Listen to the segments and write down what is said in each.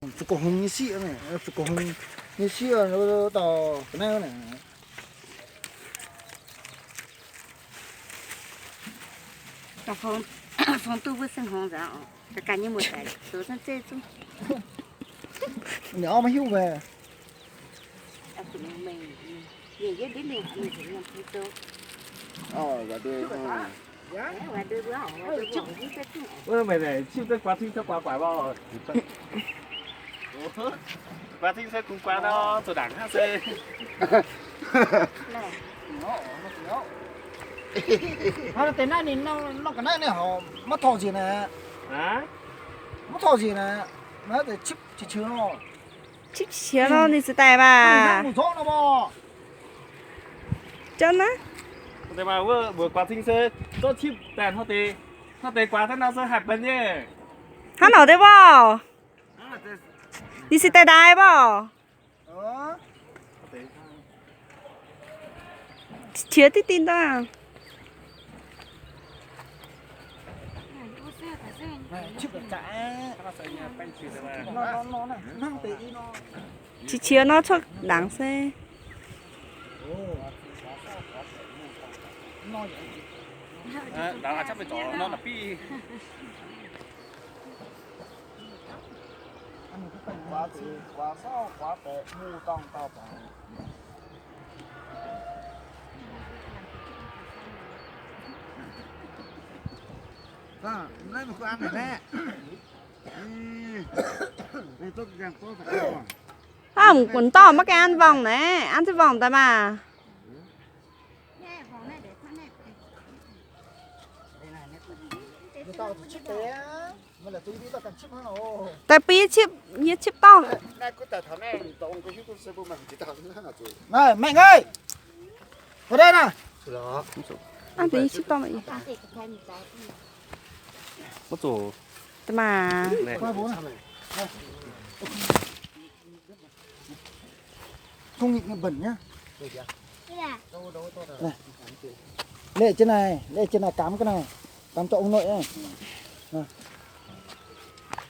这个红叶呢，这个红叶nó到cái này này. Cả phòng phòng tu với sân hồng rồi, tất cả những một cái số sân chơi chung. Nhỏ mà hiu về. Mình nhìn cái đến mình phải làm thứ tốt. Và đưa. Và đưa bữa hỏng, và đưa chụp những cái chung. Mày này chịu tới quá thinh sao quá quả bao. Quá thinh sao cũng quá đó, tôi đẳng HC. Này. Nó cái này thì nó cái này họ mất thọ gì nè. Hả? Mất thọ gì nè. Nó để chip chỉ chứa nó. chip chứa nó đi sự tài bà Một số nó bò. chân áแต่มาว่าquá thinh sao có chip tàn họ tê quá thế nào sao hạt bên nhé. hắn ở đây bò đi sự tài đài bò chứa tí tin ta Chip được cả. Nó tệ nó. chỉ chứa nó cho đáng xe Đó chắc phải có nó là pi. Quá sao quá tệ mu tông tao bảo. Lấy một cái ăn này nè. Đây tôi đang có phải không? không quần to mắc cái ăn vòng này ăn cái vòng ta bà Người ta chip té. Mà là tôi đi tao cần chip hơn nào. tại pi chip như chip to Này cứ tại thằng này tổng cái YouTube sẽ mình chỉ tao nó là rồi. Này mẹ ơi. Vào đây nè. Đó. ăn tí chip to vậy Có chỗ ta mà này. Qua bố này. Không nhịn bẩn nhá. Này. Lệ trên này cắm cái này. Cắm cho ông nội này. Này.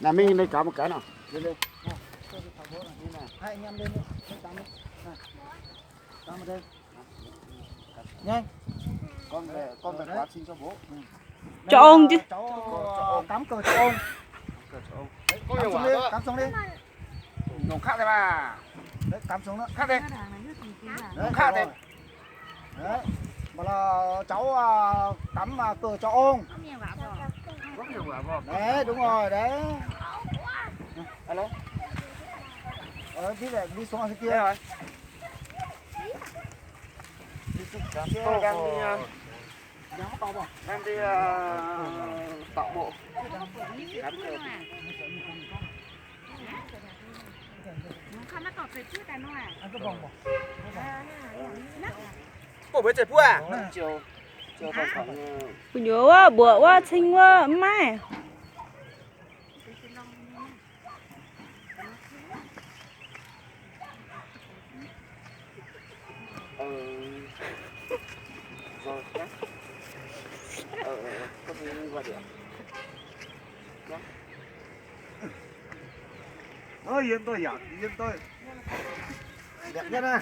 Là mình đây có một cái nào. Lên đây. Hai anh em lên đi. Cắm đi. Cắm ở đây. Nhanh. Con về quá xin cho bố. cho ông chứ Cháu cắm cờ cho ông. Có Cắm nhiều xuống đi, quả cắm xuống đi. Nồng khác đây bà. Đấy, cắm xuống đó. Khác đây. Đấy, Khác rồi. đây. Đấy. Mà là cháu cắm cờ cho ông. Có nhiều quả không? Đấy, đúng rồi, đấy. Alo. Đi xuống ở kia. Đây rồi. Em đi tạo bộ. Ăn cái vòng bỏ. Bộ với trời pua à? Chiều vào khoảng nhớ quá bữa quá xinh quá mai rồi nhé. Có gì vào điểm. Yên tôi nhỉ, yên tôi. Đẹp nhất à.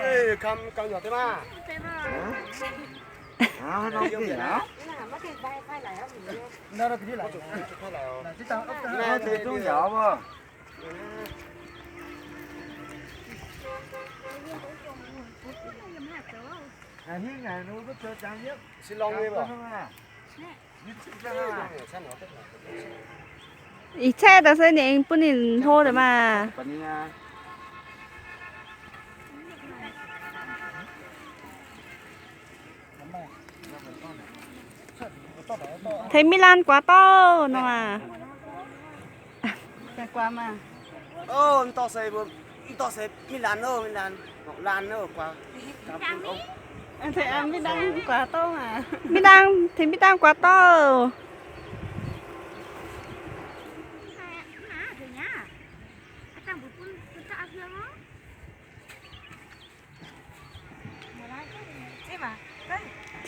Ê, cầm nhỏ thế mà. Nó gì đó. Nó cái gì lại. Chứ tao ấp Này thì tôi nhỏ mà. Hiên ngày nó có chơi trang nhất. Xin lỗi nghe bảo. 이 차에다 써니 뿐인 호르마 Còn thấy Milan quá to nó à Qua mà. to xe Milan nữa qua. thấy ăn Milan quá to mà Milan quá to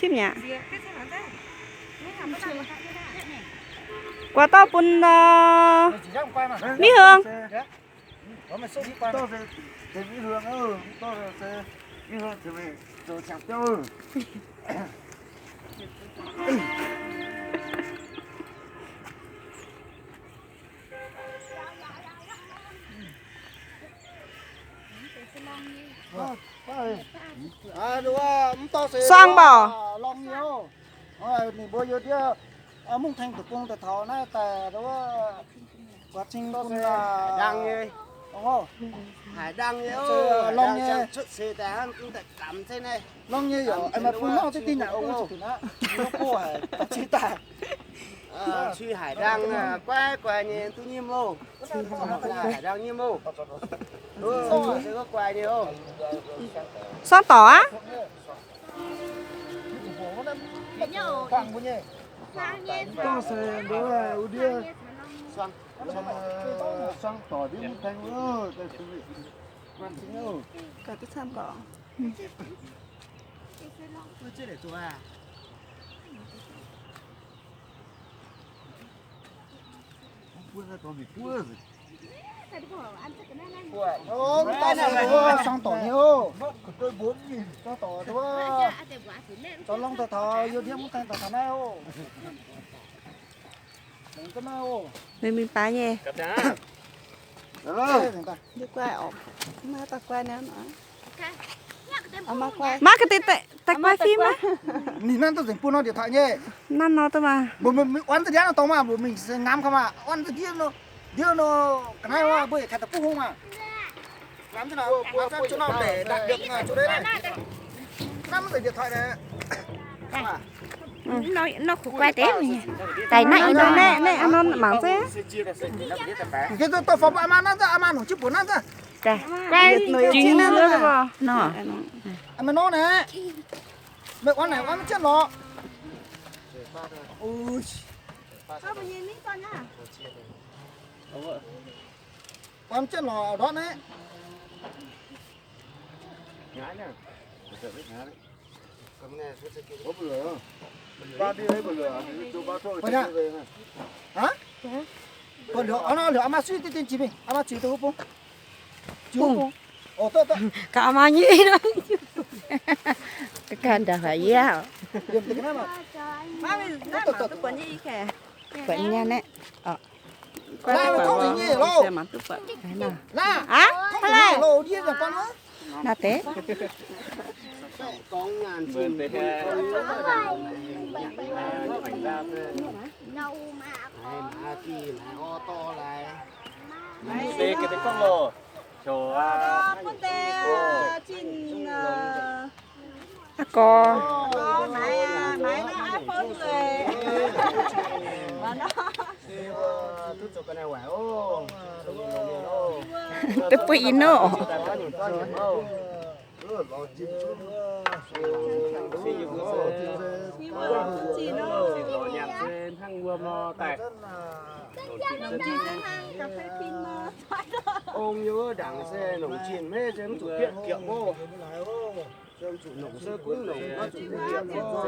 chip nhỉ quả to bún chỉ ra quay mà mí hương có mà số đi quay to thì mỹ hương to là mỹ hương thì mình rồi chẳng tiêu đúng không? To sẽ xoang bò long nhiều, mình bôi vô kia, mông thanh của cung từ thọ này tại đó quá trình to sẽ đang như đúng không? hải đang như long như chút xe ta cũng tại cảm thế này long như rồi, em mà phun nó sẽ tin nhạc ông chỉ nó cô hải chỉ ta suy hải đang quay quay như tôi nhiêm luôn hải đang nhiêm luôn sẽ có quay nhiều xoan tỏ á khoảng bao nhiêu? To sẽ đó là ưu tiên xoăn sang tỏ đi một thanh nữa, để chuẩn bị quan chính đâu. cả cái xoan tỏ chưa để tôi à Quân ra còn bị cua rồi. Ta sẽ có sang tỏ nhiều. Tôi 4.000 cho tỏ đó. Cho long tỏ thò vô điểm một thanh tỏ nào. Đừng có nào. mình phá nhé Cặp đá. đi qua ổn má ta qua nữa má cái tay quay phim á Nhìn nó tôi dành phun nó điện thoại nhé. năm nó tôi mà Mình oán từ nó to mà mình ngắm không à. Oán từ kia nó cái này mà bởi khai tập phun không à. Làm thế nào? Làm cho nó để đạt được chỗ đấy này. Năm rồi điện thoại này. nó cũng quay té mình tại nãy nó nè ăn non mảng thế Cái tôi phóng aman nó chụp của nó ra. trời quay chín nữa đó bò nó Mà nó nè. Mẹ oán này oán chết nó. Ui. Oán chết nó đó đấy. Ngã nha. cầm nghe số xe kia Có bữa. Ba đi đấy bữa. Chú ba thôi. Hả? Còn nó lửa ama suy tên chị mình. Ama chị tôi không? Chú. Ồ tôi. cả mà như đó cái can đã phải giao Điểm cái này mà. má mình nó mà tôi quấn gì kìa quậy nha nè Là không gì nhỉ lô. xe mà tôi quấn cái nào Là. á Không gì lô đi rồi con nữa. là té con ngàn Vườn về này mảnh ra mà kỳ này ô tô này Đây cái đấy con lồ. Chỗ con tè chín co máy nó iPhone rồi mà nó tôi chụp cái này quẻ ô cái quỷ nó chỉ nó Đồ nhạc trên thang vua mò tại. cà phê pin ôm nhớ đảng xe nồng chín mê chém chủ tiện kiệu vô chém chủ nồng xe cũng nồng nó chủ tiện vô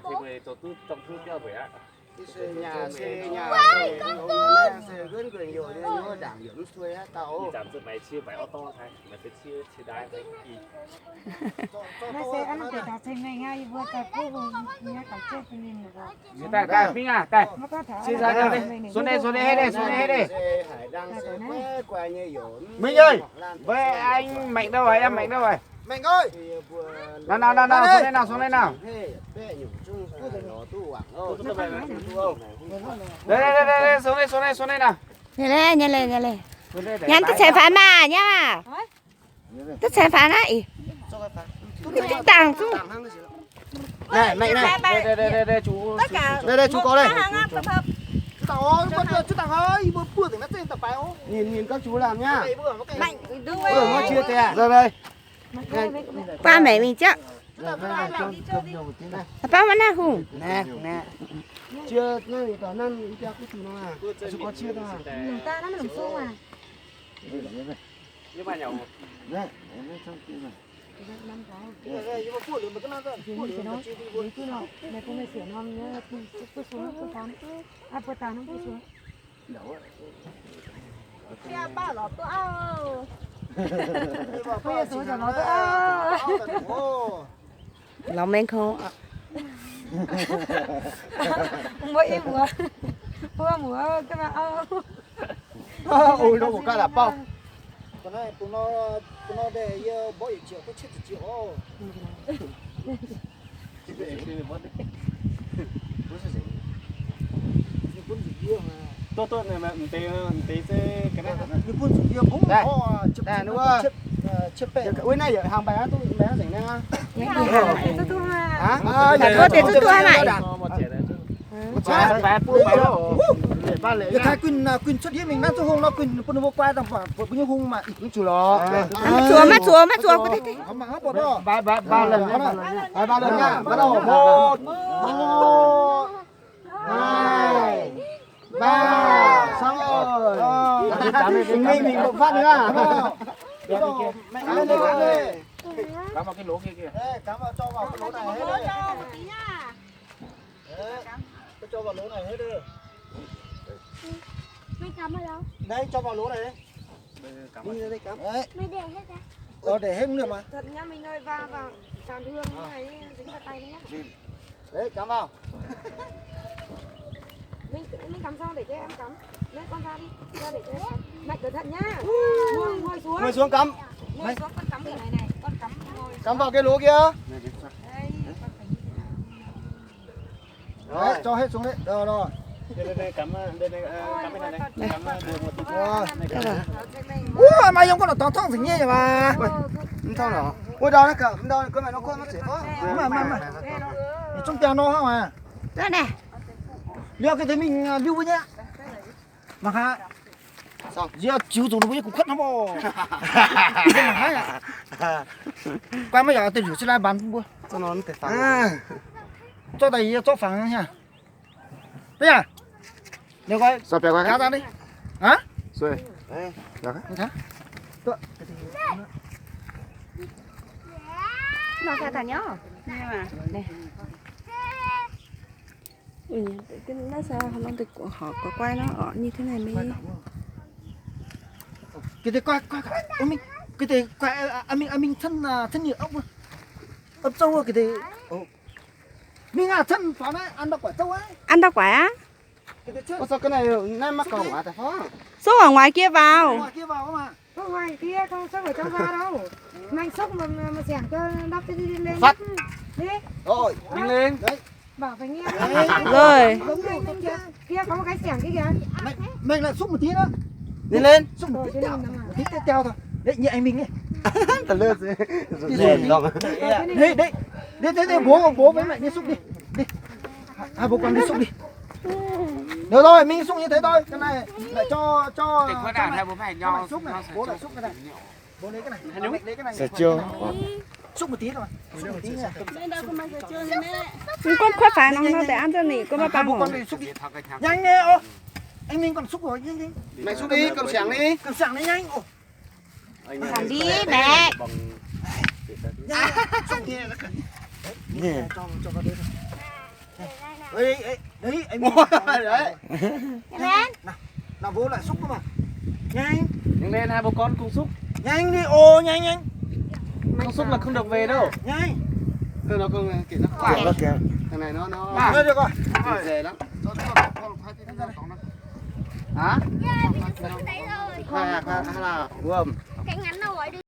Thì về tổ tư trong thứ theo vậy á. nhà xe gân gần nhiều nên nhớ đảng dưỡng xuôi á tàu Giảm sự mày chia bài ô tô thay. Mày sẽ chia đái thay. tại tại Vinh à tại xin ra đây xuống đây hết đây hải đăng xe quay quay như hiểu Minh ơi. về anh Mạnh đâu rồi em Mạnh đâu rồi Mạnh ơi. nào xuống đây nào đây xuống đây nào nhanh lên nhắm tôi sẽ phá mà nhá tôi sẽ phá lại cái tàng chú Này Mạnh này. đây chú tất cả Đây chú có đây. tập hợp Chú tặng ơi, bữa thì nó tên tập bài không? nhìn các chú làm nhá mạnh đứng bữa nó chia tè Rồi đây. qua mẹ mình chắc ba mà na hùng nè chia nơi tao năm theo cái chú nó à chú có chia đâu à ta nó làm xô mà Nhưng mà nhậu. Đây, trong kia này. Đây, nhưng mà phụ được mà cái nào đó, phụ được mà chỉ đi buồn. Mẹ không phải sửa non nhá, cứ xuống, cứ tán. À, bữa tán nó cứ xuống. Kia ba lọ to ao. Bây giờ số cho nó Ồ. lòng men không mỗi em mùa cái mà Ôi nó một cái là bao. Còn này tụi nó để bỏ ít triệu có chết triệu. Tốt này mà tí sẽ cái này Như quân sự kia cũng có chụp chụp bè. Ôi này giờ hàng bé tôi bé rảnh nè. tôi tu mà Hả? có tiền tôi lại Cái thái Quỳnh xuất hiện mình nát cho hung nó Quỳnh quân vô qua tầm khoảng bao nhiêu hung mà ít Chủ đó. mắt chùa có thế không mà hấp bột đó. Ba lần nhá. Ba lần nhá. Bắt đầu 1 2 3 xong rồi. Mình bộc phát nữa. Mẹ lên đây. cắm vào cái lỗ kia kìa. Cắm vào cho vào cái lỗ này hết đây. Cho vào lỗ này hết đi. Mày cắm ở đâu? Đây cho vào lỗ này đấy. Đi ra đây cắm. Đấy. Mày để hết ra. Để hết được mà. thật nhá mình ơi vào tràn hương như này dính vào tay nhá Đấy cắm vào. mình cắm xong để cho em cắm lấy con ra đi ra để cho em cắm mạnh cẩn thận nhá ngồi xuống Ngồi xuống cắm. ngồi xuống con cắm cái này con cắm ngồi Cắm vào cái lỗ kia. đây con phải như thế nào Đấy cho hết xuống đấy. Rồi. Đây cắm đây cắm bên này này. Cắm đường một tí. Ủa mày không có là toàn thông gì nhỉ mà. Không sao nào. Ôi đó nó cầm, đó cái này nó con nó sẽ có. Mà. Trong tiền nó không à. đó nè Liệu cái thấy mình lưu với nhá. Mà ha. Xong. Giờ chiếu dùng nó với cũng khất lắm bò. Qua mấy giờ tiền rửa xe lại bán mua. Cho nó thể phẳng. Cho đây cho phẳng nha. Đây à. Nếu coi Sao bèo qua cá ra đi. Hả? Rồi. Đây. Được á. nó ra thằng nhó Cái nó sao nó thì họ có quay nó ở như thế này mới Cái này coi mình cái này coi mình thân nhiều ốc ốc trâu cái này mình thân phá đấy ăn được quả trâu ấy ăn đâu quả cái này Sao cái này nay mắc cổng à tại phó. số ở ngoài kia vào ngoài kia vào mà không ngoài kia không sốc ở trong ra đâu mang sốc mà xẻng cho đắp đi lên Phát. đi Rồi, Đi lên. đấy bảo phải nghe rồi đúng rồi kia có một cái xẻng kia kìa mình lại xúc một tí nữa đi lên. xúc một tí teo một tí teo thôi đấy nhẹ mình đi Tao lướt gì. đấy bố với mẹ đi xúc đi hai bố con đi xúc đi được rồi mình xúc như thế thôi cái này lại cho bố phải cho xúc này bố lại xúc cái này bố lấy cái này mẹ lấy cái này Sẽ chưa. xúc một tí thôi xúc một tí nha con khoát phải nó để ăn cho nỉ con hai ba bố con đi xúc đi nhanh đi ô anh Minh còn xúc rồi nhanh Mẹ xuống đi, cầm xẻng đi. cầm sảng đi nhanh ô làm đi mẹ nhanh xúc tí này nó cần cho vào đây thôi đấy anh Minh Đấy. nào bố lại xúc cơ mà nhanh Nhanh lên hai bố con cùng xúc. nhanh đi ô nhanh Không xúc là không được về đâu. nhanh Thôi nó không kể nó phải. Thằng này nó thôi được rồi dễ lắm. Dạ, Hả? mình xúc cái đấy rồi. Hay là gồm